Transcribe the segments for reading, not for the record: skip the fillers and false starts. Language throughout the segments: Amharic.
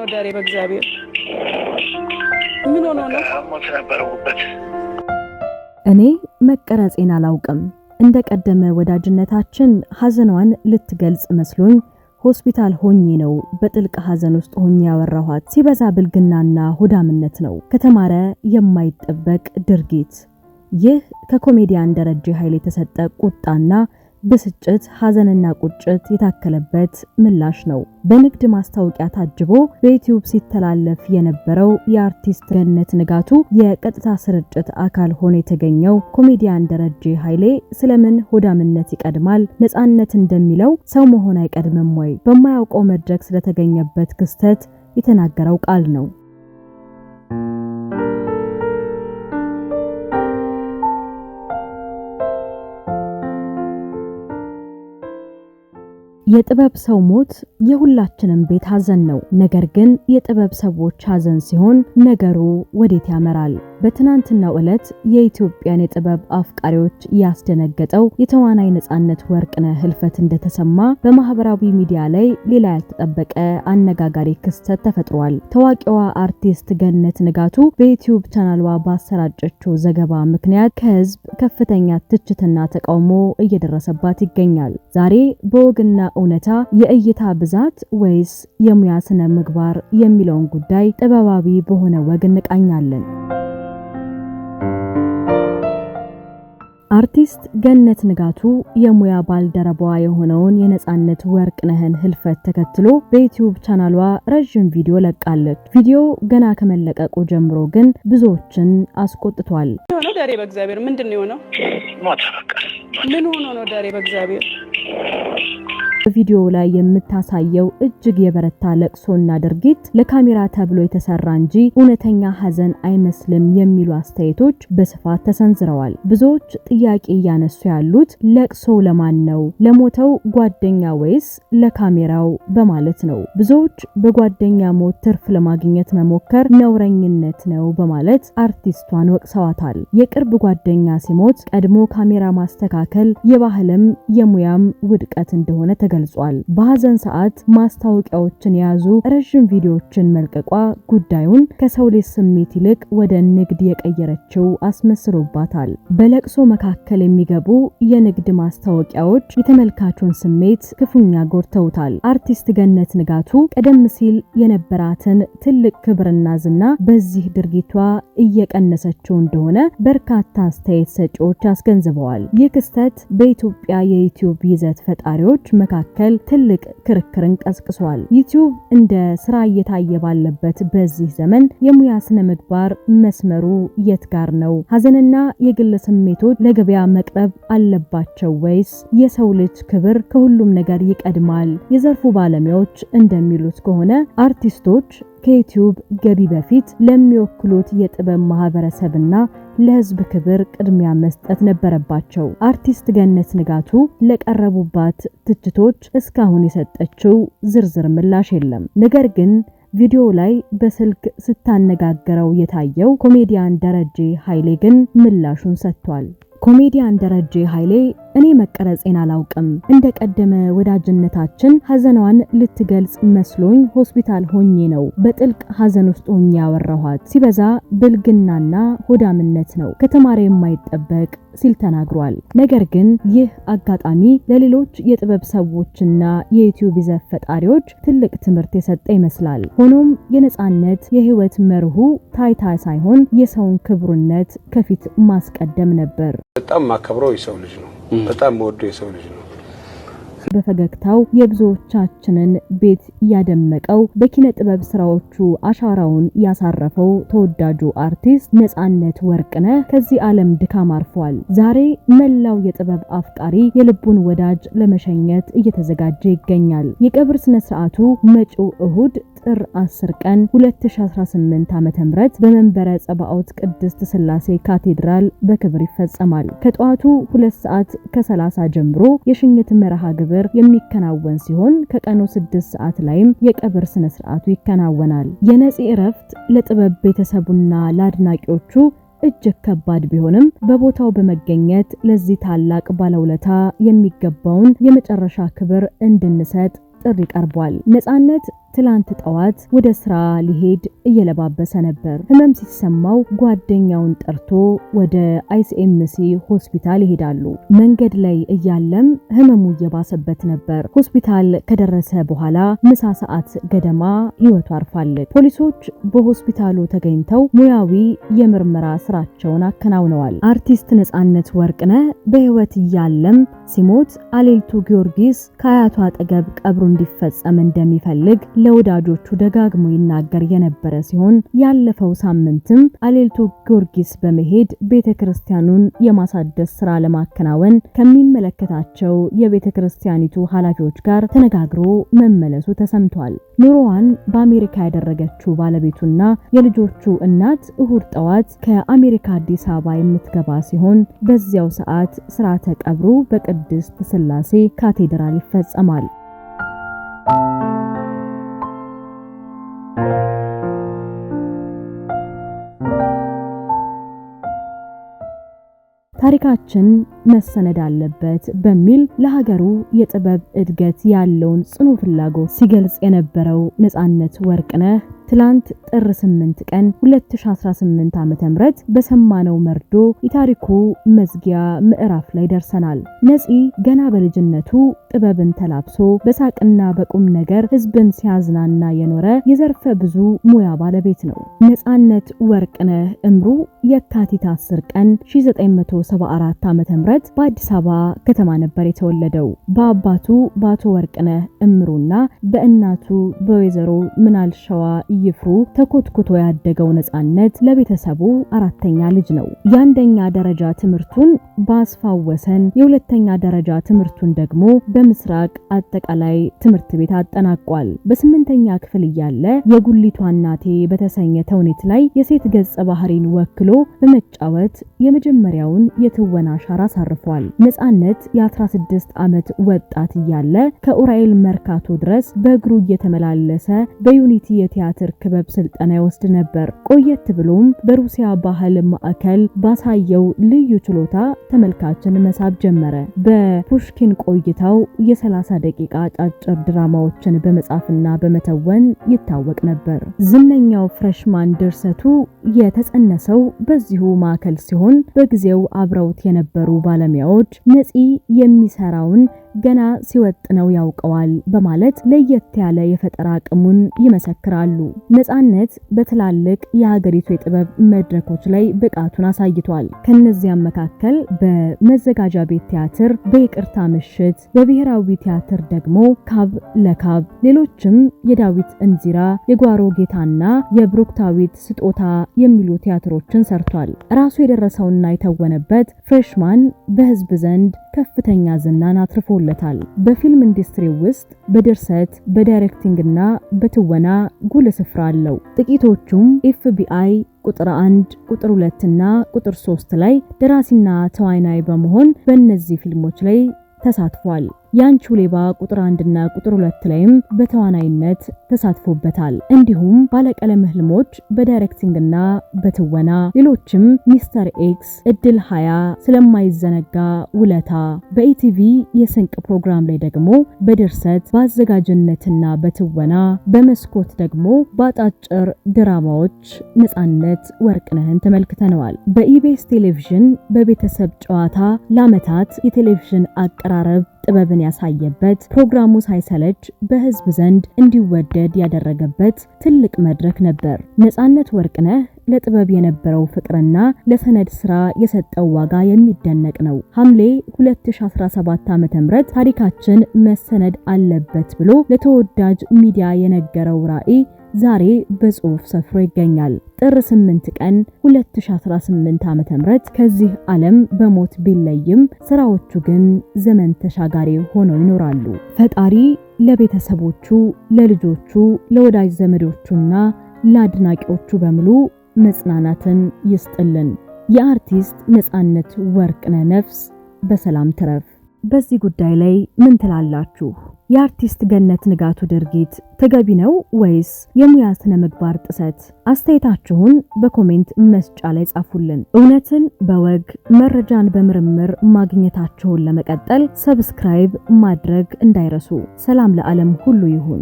ነው ዳሬ በእግዚአብሔር ምን ሆኖ ነው ሞት ነበረውበት እኔ መቀረጼን አላውቅም እንደቀደመ ወዳጅነታችን ሐዘኗን ልትገልጽ መስሎኝ ሆስፒታል ሆኜ ነው በጥልቅ ሐዘን ውስጥ ሆኜ ያወራኋት ሲበዛ ብልግናና ሆዳምነት ነው ከተማረ የማይጠበቅ ድርጊት ይህ ከኮሜዲያን ደረጀ ኃይሌ የተሰጠ ቁጣና በስጭት ሐዘንና ቁጭት የታከለበት ምላሽ ነው በንግድ ማስታወቂያ ታጅቦ በዩቲዩብ ሲተላለፍ የነበረው የአርቲስት ገነት ንጋቱ የቀጥታ ስርጭት አካል ሆኖ የተገኘው ኮሜዲያን ደረጀ ኃይሌ ስለምን ሆዳምነት ይቀድማል ነፃነት እንደሚለው ሰው መሆን አይቀድምም ወይ በማያውቀው መድረክ ስለተገኘበት ክስተት የተናገረው ቃል ነው የጥበብ ሰው ሞት የሁላችንም ቤት ሐዘን ነው ነገር ግን የጥበብ ሰዎች ሐዘን ሲሆን ነገሩ ወዴት ያመራል በትናንትናው ዕለት የኢትዮጵያን የጥበብ አፍቃሪዎች ያስደነገጠው የተዋናይ ነፃነት ወርቅነህ ህልፈት እንደተሰማ በማህበራዊ ሚዲያ ላይ ሌላ ያልተጠበቀ አነጋጋሪ ክስተት ተፈጥሯል ታዋቂዋ አርቲስት ገነት ንጋቱ በዩቲዩብ ቻናሏ ባሰራጨችው ዘገባ ምክንያት ከህዝብ ከፍተኛ ትችትና ተቃውሞ እየደረሰባት ይገኛል ዛሬ በወግና እውነታ የእይታ ብዛት ወይስ የሙያ ስነ ምግባር የሚለውን ጉዳይ ጥበባዊ በሆነ ወግ እንቃኛለን አርቲስት ገነት ንጋቱ የሙያ ባልደረባዋ የሆነውን የነፃነት ወርቅነህን ህልፈት ተከትሎ በዩቲዩብ ቻናሏ ረጅም ቪዲዮ ለቃለች ቪዲዮ ገና ከመለቀቁ ጀምሮ ግን ብዙዎችን አስቆጥቷል ነው ዳሬ በእግዚአብሔር ምንድነው የሆነው ሞት በቃ ምን ሆኖ ነው ዳሬ በእግዚአብሔር በቪዲዮ ላይ የምታሳየው እጅግ የበረታ ለቅሶና ድርጊት ለካሜራ ተብሎ የተሰራ እንጂ እውነተኛ ሐዘን አይመስልም የሚሉ አስተያየቶች በስፋት ተሰንዝረዋል ብዙዎች ጥያቄ ያነሱ ያሉት ለቅሶ ለማን ነው ለሞተው ጓደኛ ወይስ ለካሜራው በማለት ነው ብዙዎች በጓደኛ ሞት ትርፍ ለማግኘት መሞከር ነውረኝነት ነው በማለት አርቲስቷን ወቅሰዋታል የቅርብ ጓደኛ ሲሞት ቀድሞ ካሜራ ማስተካከል የባህልም የሙያም ውድቀት እንደሆነ ገልጿል በሐዘን ሰዓት ማስታወቂያዎችን ያዙ ረጅም ቪዲዮዎችን መልቀቋ ጉዳዩን ከሰው ልጅ ስሜት ይልቅ ወደ ንግድ የቀየረችው አስመስሎባታል በለቅሶ መካከል የሚገቡ የንግድ ማስታወቂያዎች የተመልካቹን ስሜት ክፉኛ ጎድተውታል አርቲስት ገነት ንጋቱ ቀደም ሲል የነበራትን ትልቅ ክብርና ዝና በዚህ ድርጊቷ እየቀነሰችው እንደሆነ በርካታ አስተያየት ሰጪዎች አስገንዝበዋል ይህ ክስተት በኢትዮጵያ የዩቲዩብ ይዘት ፈጣሪዎች መካከል ትልቅ ክርክርን ቀስቅሷል ዩቲዩብ እንደ ስራ እየታየ ባለበት በዚህ ዘመን የሙያ ስነ ምግባር መስመሩ የት ጋር ነው ሐዘንና የግል ስሜቶች ለገበያ መቅረብ አለባቸው ወይስ የሰው ልጅ ክብር ከሁሉም ነገር ይቀድማል የዘርፉ ባለሙያዎች እንደሚሉት ከሆነ አርቲስቶች ከዩቲዩብ ገቢ በፊት ለሚወክሉት የጥበብ ማህበረሰብና ለህዝብ ክብር ቅድሚያ መስጠት ነበረባቸው አርቲስት ገነት ንጋቱ ለቀረቡባት ትችቶች እስካሁን የሰጠችው ዝርዝር ምላሽ የለም ነገር ግን ቪዲዮ ላይ በስልክ ስታነጋገረው የታየው ኮሜዲያን ደረጀ ኃይሌ ግን ምላሹን ሰጥቷል ኮሜዲያን ደረጀ ኃይሌ እኔ መቀረጼን አላውቅም እንደቀደመ ወዳጅነታችን ሐዘኗን ልትገልጽ መስሎኝ ሆስፒታል ሆኜ ነው በጥልቅ ሐዘን ውስጥ ሆኜ ያወራኋት ሲበዛ ብልግናና ሆዳምነት ነው ከተማረ የማይጠበቅ ሲል ተናግሯል ነገር ግን ይህ አጋጣሚ ለሌሎች የጥበብ ሰዎችና የዩቲዩብ ይዘት ፈጣሪዎች ትልቅ ትምህርት የሰጠ ይመስላል ሆኖም የነፃነት የህይወት መርሁ ታይታ ሳይሆን የሰውን ክብሩነት ከፊት ማስቀደም ነበር በጣም ማከብረው የሰው ልጅ ነው በጣም ወዶ የሰው ልጅ ነው በፈገግታው የብዙዎቻችንን ቤት ያደመቀው በኪነ ጥበብ ስራዎቹ አሻራውን ያሳረፈው ተወዳጁ አርቲስት ነፃነት ወርቅነህ ከዚህ ዓለም ድካም አርፏል ዛሬ መላው የጥበብ አፍቃሪ የልቡን ወዳጅ ለመሸኘት እየተዘጋጀ ይገኛል የቀብር ስነ ስርዓቱ መጪው እሁድ ጥር 10 ቀን 2018 ዓ.ም በመንበረ ጸባኦት ቅድስት ስላሴ ካቴድራል በክብር ይፈጸማል ከጧቱ 2 ሰዓት ከ30 ጀምሮ የሽኝት መርሃ ግብር የሚከናወን ሲሆን ከቀኑ 6 ሰዓት ላይም የቀብር ስነ ስርዓቱ ይከናወናል የነፂ እረፍት ለጥበብ ቤተሰቡና ለአድናቂዎቹ እጅግ ከባድ ቢሆንም በቦታው በመገኘት ለዚህ ታላቅ ባለውለታ የሚገባውን የመጨረሻ ክብር እንድንሰጥ ጥሪ ቀርቧል ነፃነት ትላንት ጠዋት ወደ ስራ ሊሄድ እየለባበሰ ነበር። ህመም ሲሰማው ጓደኛውን ጠርቶ ወደ አይሲኤምሲ ሆስፒታል ይሄዳሉ። መንገድ ላይ እያለም ህመሙ እየባሰበት ነበር። ሆስፒታል ከደረሰ በኋላ ምሳ ሰዓት ገደማ ህይወቱ አርፋለች። ፖሊሶች በሆስፒታሉ ተገኝተው ሙያዊ የምርመራ ስራቸውን አከናውነዋል። አርቲስት ነጻነት ወርቅነህ በህይወት እያለም ሲሞት አሌልቱ ጊዮርጊስ ከአያቱ አጠገብ ቀብሩ እንዲፈጸም እንደሚፈልግ ለወዳጆቹ ደጋግሞ ይናገር የነበረ ሲሆን ያለፈው ሳምንትም አሌልቱ ጊዮርጊስ በመሄድ ቤተክርስቲያኑን የማሳደስ ስራ ለማከናወን ከሚመለከታቸው የቤተክርስቲያኒቱ ኃላፊዎች ጋር ተነጋግሮ መመለሱ ተሰምቷል። ኑሮዋን በአሜሪካ ያደረገችው ባለቤቱና የልጆቹ እናት እሁድ ጠዋት ከአሜሪካ አዲስ አበባ የምትገባ ሲሆን በዚያው ሰዓት ስርዓተ ቀብሩ በቅድስት ሥላሴ ካቴድራል ይፈጸማል። ታሪካችን መሰነድ አለበት በሚል ለሀገሩ የጥበብ እድገት ያለውን ጽኑ ፍላጎት ሲገልጽ የነበረው ነጻነት ወርቅነህ ትላንት ጥር 8 ቀን 2018 ዓ.ም በሰማነው መርዶ የታሪኩ መዝጊያ ምዕራፍ ላይ ደርሰናል። ነፂ ገና በልጅነቱ ጥበብን ተላብሶ በሳቅና በቁም ነገር ህዝብን ሲያዝናና የኖረ የዘርፈ ብዙ ሙያ ባለቤት ነው። ነጻነት ወርቅነህ እምሩ የካቲት 10 ቀን 1974 ዓ.ም በአዲስ አበባ ከተማ ነበር የተወለደው። በአባቱ በአቶ ወርቅነህ እምሩና በእናቱ በወይዘሮ ምናልሸዋ ይፍሩ ተኮትኩቶ ያደገው ነጻነት ለቤተሰቡ አራተኛ ልጅ ነው። የአንደኛ ደረጃ ትምህርቱን በአስፋው ወሰን፣ የሁለተኛ ደረጃ ትምህርቱን ደግሞ በምስራቅ አጠቃላይ ትምህርት ቤት አጠናቋል። በስምንተኛ ክፍል እያለ የጉሊቷ እናቴ በተሰኘ ተውኔት ላይ የሴት ገጸ ባህሪን ወክሎ በመጫወት የመጀመሪያውን የትወና አሻራ አሳርፏል። ነጻነት የ16 ዓመት ወጣት እያለ ከኡራኤል መርካቶ ድረስ በእግሩ እየተመላለሰ በዩኒቲ የቲያትር ክበብ ስልጠና ይወስድ ነበር። ቆየት ብሎም በሩሲያ ባህል ማዕከል ባሳየው ልዩ ችሎታ ተመልካችን መሳብ ጀመረ። በፑሽኪን ቆይታው የ30 ደቂቃ አጫጭር ድራማዎችን በመጻፍና በመተወን ይታወቅ ነበር። ዝነኛው ፍሬሽማን ድርሰቱ የተጸነሰው በዚሁ ማዕከል ሲሆን በጊዜው አብረውት የነበሩ ባለሙያዎች ነፂ የሚሰራውን ገና ሲወጥነው ያውቀዋል በማለት ለየት ያለ የፈጠራ አቅሙን ይመሰክራሉ። ነጻነት በትላልቅ የሀገሪቱ የጥበብ መድረኮች ላይ ብቃቱን አሳይቷል። ከነዚያም መካከል በመዘጋጃ ቤት ቲያትር፣ በይቅርታ ምሽት፣ በብሔራዊ ቲያትር ደግሞ ካብ ለካብ፣ ሌሎችም የዳዊት እንዚራ፣ የጓሮ ጌታና የብሩክታዊት ስጦታ የሚሉ ቲያትሮችን ሰርቷል። ራሱ የደረሰውና የተወነበት ፍሬሽማን በህዝብ ዘንድ ከፍተኛ ዝናን አትርፎለታል። በፊልም ኢንዱስትሪ ውስጥ በድርሰት በዳይሬክቲንግና በትወና ጉልህ ስፍራ አለው። ጥቂቶቹም ኤፍቢአይ ቁጥር 1 ቁጥር 2 እና ቁጥር 3 ላይ ደራሲና ተዋናይ በመሆን በእነዚህ ፊልሞች ላይ ተሳትፏል። ያንቹ ሌባ ቁጥር 1 እና ቁጥር 2 ላይም በተዋናይነት ተሳትፎበታል። እንዲሁም ባለቀለም ህልሞች በዳይሬክቲንግና በትወና፣ ሌሎችም ሚስተር ኤክስ፣ እድል 20፣ ስለማይዘነጋ ውለታ፣ በኢቲቪ የስንቅ ፕሮግራም ላይ ደግሞ በድርሰት በአዘጋጅነትና በትወና፣ በመስኮት ደግሞ በአጫጭር ድራማዎች ነጻነት ወርቅነህን ተመልክተነዋል። በኢቢኤስ ቴሌቪዥን በቤተሰብ ጨዋታ ለዓመታት የቴሌቪዥን አቀራረብ ጥበብን ያሳየበት፣ ፕሮግራሙ ሳይሰለች በህዝብ ዘንድ እንዲወደድ ያደረገበት ትልቅ መድረክ ነበር። ነጻነት ወርቅነህ ለጥበብ የነበረው ፍቅርና ለሰነድ ስራ የሰጠው ዋጋ የሚደነቅ ነው። ሐምሌ 2017 ዓ.ም ታሪካችን መሰነድ አለበት ብሎ ለተወዳጅ ሚዲያ የነገረው ራዕይ ዛሬ በጽሁፍ ሰፍሮ ይገኛል። ጥር 8 ቀን 2018 ዓ.ም ከዚህ ዓለም በሞት ቢለይም ስራዎቹ ግን ዘመን ተሻጋሪ ሆነው ይኖራሉ። ፈጣሪ ለቤተሰቦቹ፣ ለልጆቹ፣ ለወዳጅ ዘመዶቹና ለአድናቂዎቹ በሙሉ መጽናናትን ይስጥልን። የአርቲስት ነጻነት ወርቅነህ ነፍስ በሰላም ትረፍ። በዚህ ጉዳይ ላይ ምን ትላላችሁ? የአርቲስት ገነት ንጋቱ ድርጊት ተገቢ ነው ወይስ የሙያ ስነ ምግባር ጥሰት? አስተያየታችሁን በኮሜንት መስጫ ላይ ጻፉልን። እውነትን በወግ መረጃን በምርምር ማግኘታችሁን ለመቀጠል ሰብስክራይብ ማድረግ እንዳይረሱ። ሰላም ለዓለም ሁሉ ይሁን።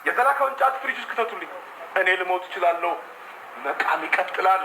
የተላከውን ጫት ፍሪጅ ውስጥ ክተቱልኝ። እኔ ልሞት እችላለሁ። መቃም ይቀጥላል።